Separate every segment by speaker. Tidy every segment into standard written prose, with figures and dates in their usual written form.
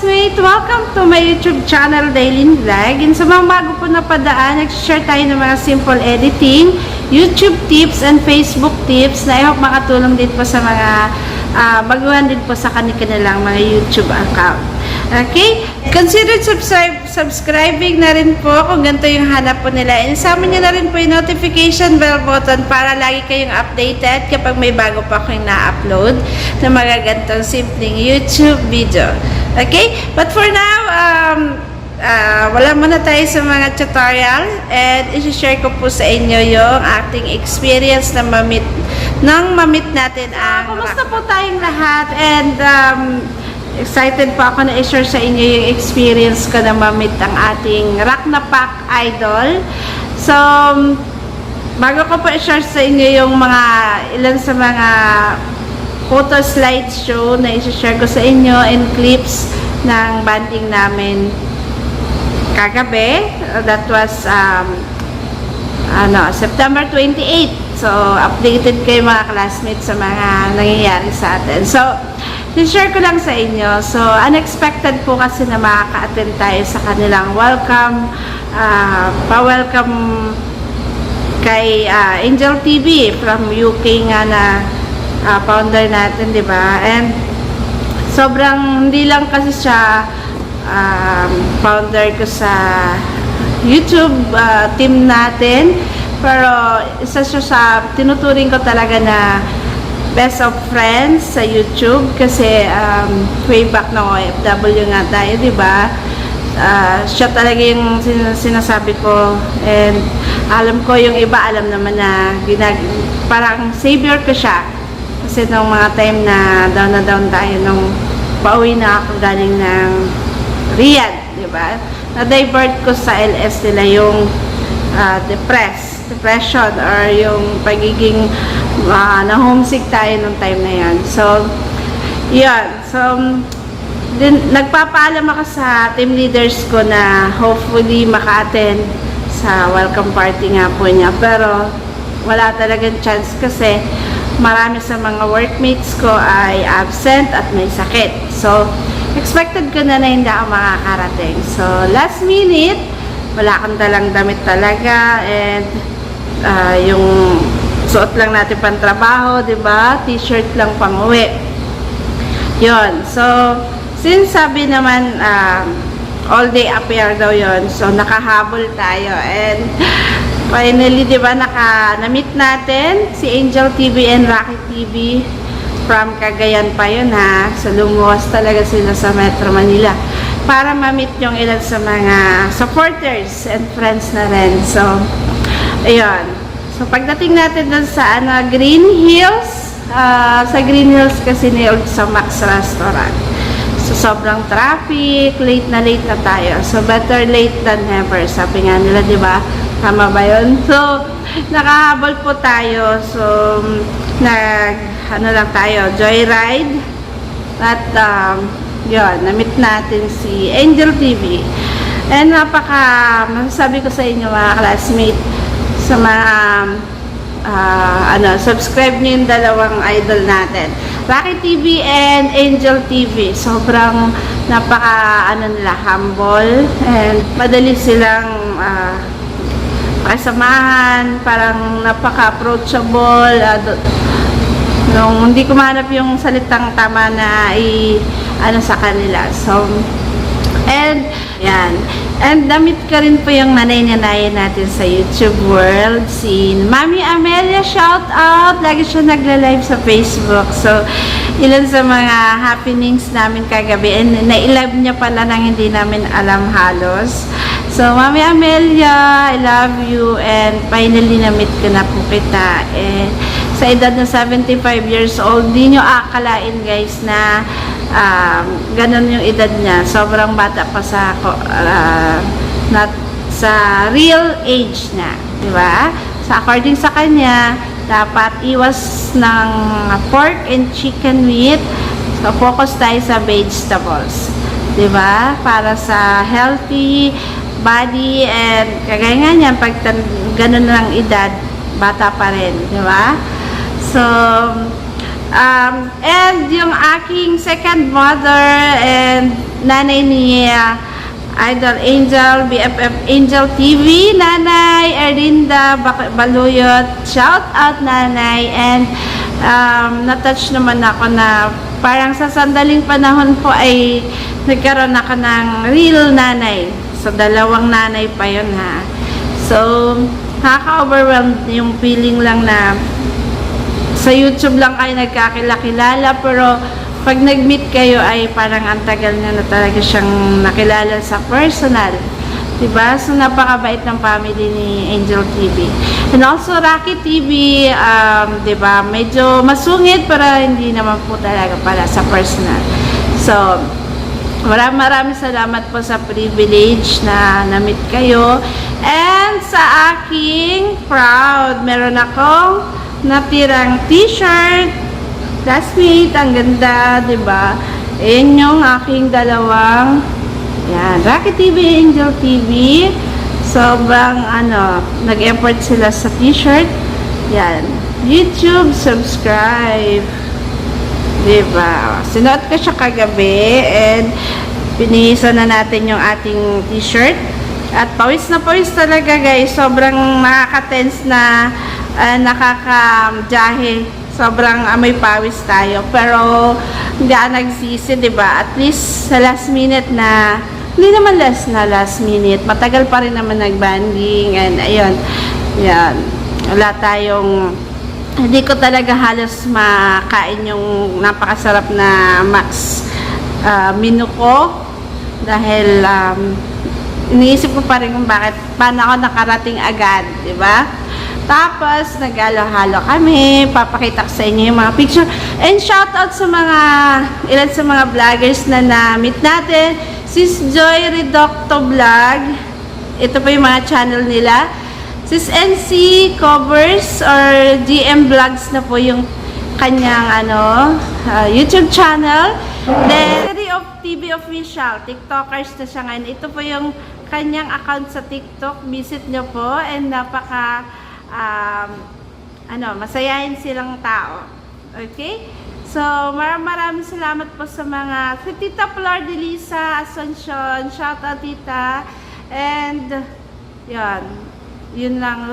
Speaker 1: classmate! Welcome to my YouTube channel, Dailyn Vlog. And sa mga bago po na padaan, nag-share tayo ng mga simple editing, YouTube tips, and Facebook tips na i-hope makatulong din po sa mga baguhan din po sa kanilang mga YouTube account. Okay? Consider subscribing na rin po kung ganito yung hanap po nila. And isama nyo na rin po yung notification bell button para lagi kayong updated kapag may bago pa akong na-upload na mga ganitong simpleng YouTube video. Okay? But for now, wala muna tayo sa mga tutorial and isi-share ko po sa inyo yung ating experience na mamit natin ang... Kumusta po tayong lahat? And excited po ako na i-share sa inyo yung experience ko na mamit ang ating Rock na Pack Idol. So, bago ko po i-share sa inyo yung ilan sa mga photo slideshow na i-share ko sa inyo and clips ng banding namin kagabi. That was September 28. So, updated kayo mga classmates sa mga nangyayari sa atin. So, i-share ko lang sa inyo. So, unexpected po kasi na makaka-attend tayo sa kanilang welcome, pa-welcome kay Angel TV from UK nga na founder natin, di ba? And sobrang hindi lang kasi siya founder ko sa YouTube team natin, pero isa siya sa tinuturing ko talaga na best of friends sa YouTube kasi way back na OFW nga tayo, di ba? Siya talaga yung sinasabi ko, and alam ko yung iba alam naman na parang savior ko siya kasi nung mga time na down tayo nung pauwi na ako galing ng Riyadh, di ba? Na-divert ko sa LS nila yung depression or yung pagiging na-homesick tayo nung time na yan. So, yun. So, nagpapaalam ako sa team leaders ko na hopefully maka-attend sa welcome party nga po niya. Pero, wala talagang chance kasi marami sa mga workmates ko ay absent at may sakit. So, expected ko na hindi ako makakarating. So, last minute, wala akong dalang damit talaga, and yung suot lang natin pang trabaho, diba? T-shirt lang pang uwi. Yun. So, since sabi naman, all day appear daw yun, so nakahabol tayo, and finally, diba, na-meet natin si Angel TV and Rocky TV from Cagayan pa yun, ha. So, lumuwas talaga sila sa Metro Manila para ma-meet yung ilan sa mga supporters and friends na rin. So, ayun. So, pagdating natin dun sa Green Hills, sa Green Hills kasi niyold sa Max Restaurant. So, sobrang traffic, late na tayo. So, better late than never. Sabi nga nila, di ba? Tama ba yun? So, nakahabol po tayo. So, lang tayo, joyride. At, yun, na-meet natin si Angel TV. And masasabi ko sa inyo mga classmate, sa mga subscribe nyo yung dalawang idol natin, Rocky TV and Angel TV. Sobrang nila, humble, and madali silang kasamahan, parang napaka-approachable. Nung hindi ko mahanap yung salitang tama na sa kanila. So, and yan. And damit ka rin po yung nanay-nanayan natin sa YouTube world. Si Mami Amelia, shout out! Lagi siya nagla-live sa Facebook. So, ilan sa mga happenings namin kagabi. And na-love niya pala nang hindi namin alam halos. So, Mami Amelia, I love you. And finally, na-meet ko na po kita. And sa edad na 75 years old, di nyo akalain guys na ganun yung edad niya. Sobrang bata pa sa real age na, di ba? So, according sa kanya, dapat iwas ng pork and chicken meat. So, focus tayo sa vegetables, di ba? Para sa healthy body, and kagaya nga niyan, pag ganun lang edad, bata pa rin, di ba? So, and yung aking second mother and nanay ni Idol Angel, BFF Angel TV, Nanay Erinda Baluyot, shout out Nanay. And na-touch naman ako na parang sa sandaling panahon po ay nagkaroon ako ng real nanay. So, dalawang nanay pa yun ha. So, nakaka-overwhelmed yung feeling lang na sa YouTube lang kayo nagkakilala, pero pag nag-meet kayo ay parang ang tagal na talaga siyang nakilala sa personal. Diba? So, napakabait ng family ni Angel TV. And also, Rocky TV, diba? Medyo masungit, pero hindi naman po talaga pala sa personal. So, maraming salamat po sa privilege na na-meet kayo. And sa aking proud, meron akong natirang t-shirt. Classmate, ang ganda, diba? Ayan yung aking dalawang yan, Rocky TV, Angel TV. Sobrang nag-effort sila sa t-shirt. Yan, YouTube, subscribe. Diba? Sinuot ko siya kagabi and pinihisa na natin yung ating t-shirt. At pawis na pawis talaga guys. Sobrang nakaka-tense na nakaka-jahe. Sobrang amoy pawis tayo. Pero hindi ako nagsisi, diba? At least sa last minute na, hindi naman last minute. Matagal pa rin naman nagbanding. And ayun, yan. Wala tayong, hindi ko talaga halos makain yung napakasarap na Max menu ko. Dahil iniisip ko pa rin kung paano ako nakarating agad, diba? Tapos, naghalo-halo kami. Papakita ko sa inyo yung mga picture. And shoutout sa ilan sa mga vloggers na na-meet natin. Sis Joy Redocto Vlog. Ito po yung mga channel nila. Sis NC Covers or GM Vlogs na po yung kanyang YouTube channel. Then, Serie of TV Official. TikTokers na siya ngayon. Ito po yung kanyang account sa TikTok. Visit nyo po. And masayahin silang tao. Okay? So, maraming salamat po sa Tita Flor de Lisa Asuncion. Shout out, Tita. And, yun lang.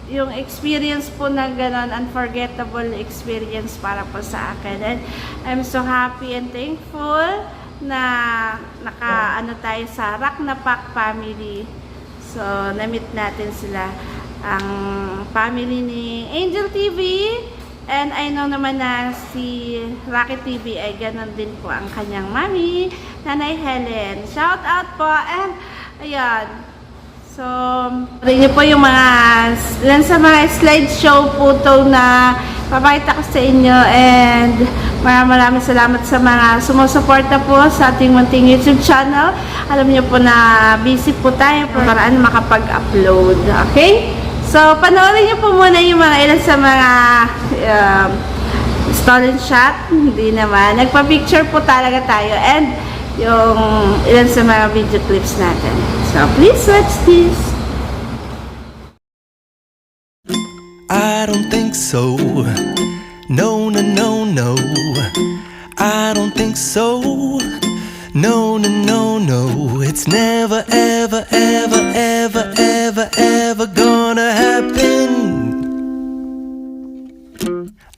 Speaker 1: Yung experience po na ganon, unforgettable experience para po sa akin. And I'm so happy and thankful na tayo sa Raknapak family. So, na-meet natin sila. Ang family ni Angel TV, and I know naman na si Rocky TV ay ganon din po ang kanyang mami, Nanay Helen. Shout out po. And ayan, so rin niyo po yung ilan sa mga slideshow photo na papakita ko sa inyo. And maraming salamat sa mga sumusuporta po sa ating munting YouTube channel. Alam niyo po na busy po tayo para makapag-upload. Okay? So, panoorin niyo po muna yung ilan sa mga stolen shot. Hindi naman. Nagpa-picture po talaga tayo. And yung ilan sa mga video clips natin. So, please watch this.
Speaker 2: I don't think so. No, no, no, no. I don't think so. No, no, no, no. It's never, ever, ever, ever, ever, ever gonna happen.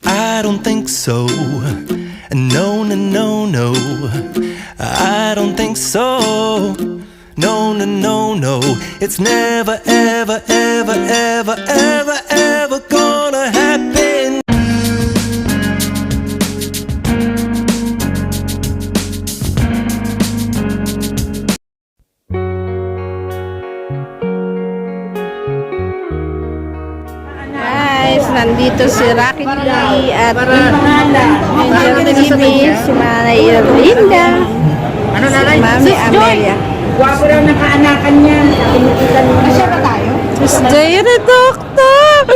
Speaker 2: I don't think so. No, no, no, no. I don't think so. No, no, no, no. It's never, ever, ever, ever, ever, ever gonna happen.
Speaker 1: Guys, nandito si Rocky TV at Angel TV, si Manay Erlinda, si Mami Amelia.
Speaker 3: Wapo raw ng kaanakan niya. Asya ba tayo?
Speaker 1: Sis Joy Redoctor!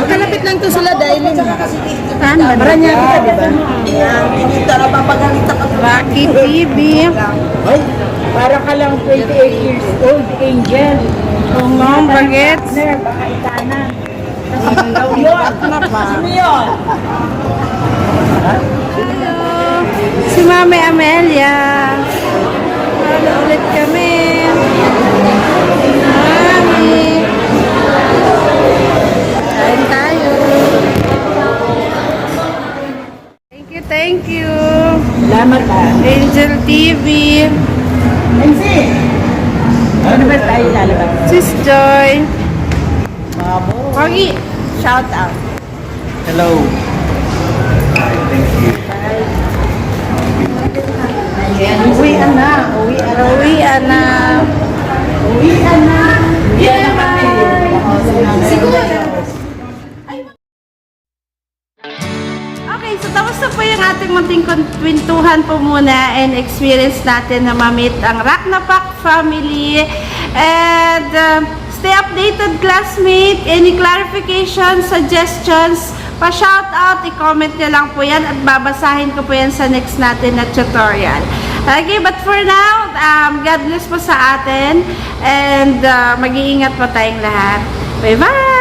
Speaker 3: Kalapit lang to sila dahil
Speaker 1: Saan ba?
Speaker 3: Maranya kita, di ba? Hinita na papagalita ka.
Speaker 1: Rocky TV.
Speaker 3: Ay, para ka lang 28 years old, Angel.
Speaker 1: Mom, bagets.
Speaker 3: Partner, baka itana. Kasi daw yun. Sino yun?
Speaker 1: Si Mami Amelia. Ano ulit kami? Mami. Kain tayo. Thank you.
Speaker 3: Salamat ah.
Speaker 1: Angel TV.
Speaker 3: Nancy! Ano ba tayo lalabas?
Speaker 1: Sis Joy.
Speaker 3: Babo.
Speaker 1: Pogi, shout out.
Speaker 2: Hello.
Speaker 3: Uwian na. Uwian na.
Speaker 1: Uwian na.
Speaker 3: Uwian na.
Speaker 1: Yeah, siguro. Okay, so tapos na po yung ating munting kwentuhan po muna and experience natin na ma-meet ang Raknapak family. And stay updated, classmate. Any clarifications, suggestions, pa-shout out, i-comment nyo lang po yan at babasahin ko po yan sa next natin na tutorial. Okay, but for now, God bless po sa atin and mag-iingat po tayong lahat. Bye-bye!